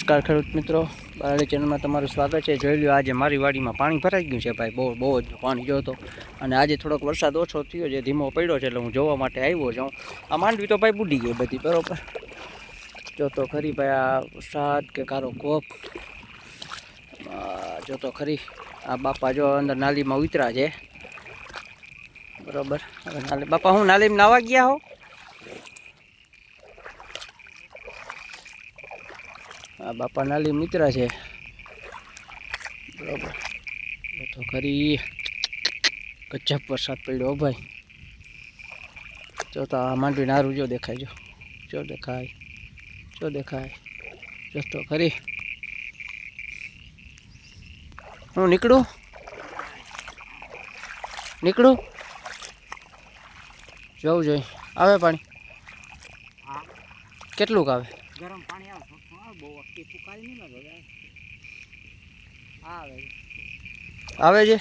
નમસ્કાર ખેડૂત મિત્રો, બારાડી ચેનલમાં તમારું સ્વાગત છે। જોઈ લો આજે મારી વાડીમાં પાણી ભરાઈ ગયું છે ભાઈ, બહુ જ પાણી જોતો। અને આજે થોડોક વરસાદ ઓછો થયો છે, ધીમો પડ્યો છે, એટલે હું જોવા માટે આવ્યો છું। આ માંડવી તો ભાઈ બુડી ગઈ બધી, બરોબર। જો તો ખરી ભાઈ આ વરસાદ કે કારો કોપ, જો તો ખરી આ બાપા જો અંદર નાલીમાં ઉતરા છે, બરોબર। હવે નાલી બાપા હું નાલીમાં નાવા ગયા હો? આ બાપા નાલી મિત્ર છે, બરોબર। તો ખરી ગજબ વરસાદ પડ્યો ભાઈ। જો તો આ માંડવી નારું જો દેખાય, જો દેખાય, જો દેખાય, જો તો ખરી। હું નીકળું જવું જોઈએ। આવે પાણી કેટલુંક આવે? ગરમ પાણી આવે, બહુ અટકી ફૂકાય નહીં લાગે, આવે આવે છે।